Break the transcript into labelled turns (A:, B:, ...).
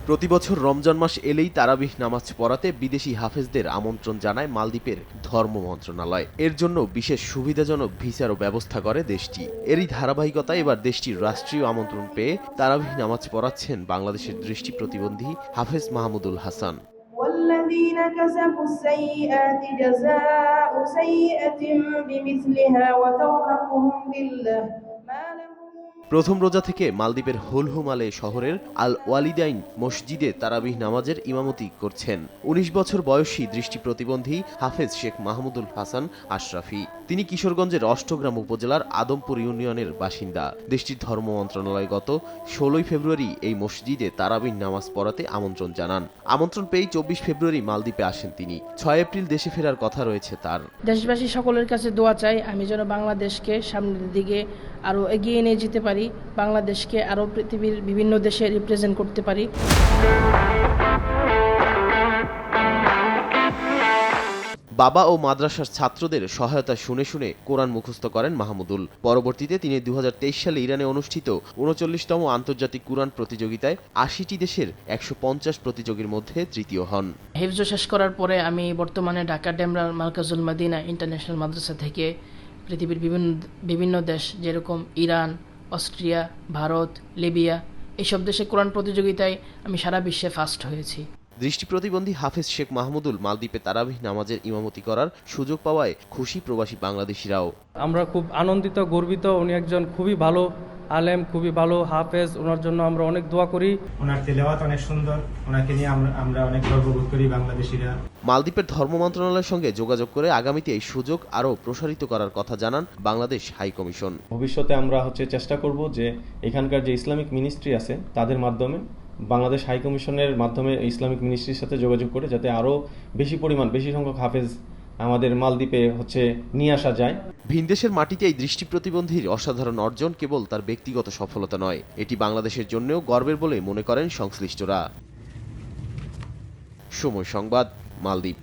A: প্রতিবছর রমজান মাস এলেই তারাবিহ নামাজ পড়াতে বিদেশি হাফেজদের আমন্ত্রণ জানায় মালদ্বীপের ধর্ম মন্ত্রণালয়। এর জন্য বিশেষ সুবিধাজনক ভিসারও ব্যবস্থা করে দেশটি। এরই ধারাবাহিকতায় এবার দেশটির রাষ্ট্রীয় আমন্ত্রণ পেয়ে তারাবিহ নামাজ পড়াচ্ছেন বাংলাদেশের দৃষ্টি প্রতিবন্ধী হাফেজ মাহমুদুল হাসান।
B: والذين كسبوا السيئات جزاء سيئة بمثلها وترهقهم ذلة ما لهم।
A: প্রথম রোজা থেকে মালদ্বীপের হুলহুমালে শহরের আল ওয়ালিদাইন মসজিদে তারাবিহ নামাজের ইমামতি করছেন ১৯ বছর বয়সী দৃষ্টি প্রতিবন্ধী হাফেজ শেখ মাহমুদুল হাসান আশরাফি। তিনি কিশোরগঞ্জের অষ্টগ্রাম উপজেলার আদমপুর ইউনিয়নের বাসিন্দা। দেশটির ধর্ম মন্ত্রণালয় গত ১৬ ফেব্রুয়ারি এই মসজিদে তারাবিহ নামাজ পড়াতে আমন্ত্রণ জানান। আমন্ত্রণ পেয়েই ২৪ ফেব্রুয়ারি মালদ্বীপে আসেন তিনি। ৬ এপ্রিল দেশে ফেরার কথা রয়েছে তার।
C: দেশবাসী সকলের কাছে দোয়া চাই আমি যেন বাংলাদেশকে সামনের দিকে আরও এগিয়ে নিয়ে যেতে পারি, বাংলাদেশকে আরও পৃথিবীর বিভিন্ন দেশে রিপ্রেজেন্ট করতে পারি।
A: বাবা ও মাদ্রাসার ছাত্রদের সহায়তা শুনে শুনে কোরআন মুখস্থ করেন মাহমুদুল। পরবর্তীতে তিনি ২০২৩ সালে ইরানে অনুষ্ঠিত ৩৯তম আন্তর্জাতিক কুরআন প্রতিযোগিতায় ৮০টি দেশের ১৫০ প্রতিযোগীর মধ্যে তৃতীয় হন।
C: হিফজ শেষ করার পরে আমি বর্তমানে ঢাকা ডেমরার মার্কাজুল মদিনা ইন্টারন্যাশনাল মাদ্রাসা থেকে পৃথিবীর বিভিন্ন দেশ যেরকম ইরান, অস্ট্রিয়া, ভারত, লিবিয়া এইসব দেশে কোরআন প্রতিযোগিতায় আমি সারা বিশ্বে ফার্স্ট হয়েছি।
A: দৃষ্টি প্রতিবন্ধী হাফেজ শেখ মাহমুদুল মালদ্বীপে তারাবিহ নামাজের ইমামতি করার সুযোগ পাওয়ায় খুশি প্রবাসী বাংলাদেশিরাও।
D: আমরা খুব আনন্দিত, গর্বিত। উনি একজন খুবই ভালো আলেম, খুবই ভালো হাফেজ। ওনার জন্য আমরা অনেক দোয়া করি।
E: ওনার তেলাওয়াত অনেক সুন্দর, ওনাকে নিয়ে আমরা অনেক গর্ববোধ করি বাংলাদেশিরা।
A: মালদ্বীপের ধর্ম মন্ত্রণালয়ের সঙ্গে যোগাযোগ করে আগামীতে এই সুযোগ আরও প্রসারিত করার কথা জানান বাংলাদেশ হাই কমিশন।
F: ভবিষ্যতে আমরা চেষ্টা করব যে এখানকার যে ইসলামিক মিনিস্ট্রি আছে তাদের মাধ্যমে বাংলাদেশ হাই কমিশনের মাধ্যমে ইসলামিক মিনিস্ট্রির সাথে যোগাযোগ করে যাতে আরও বেশি সংখ্যক হাফেজ আমাদের মালদ্বীপে নিয়ে আসা যায়।
A: ভিনদেশের মাটিতে এই দৃষ্টি প্রতিবন্ধীর অসাধারণ অর্জন কেবল তার ব্যক্তিগত সফলতা নয়, এটি বাংলাদেশের জন্যও গর্বের বলে মনে করেন সংশ্লিষ্টরা। সময় সংবাদ, মালদ্বীপ।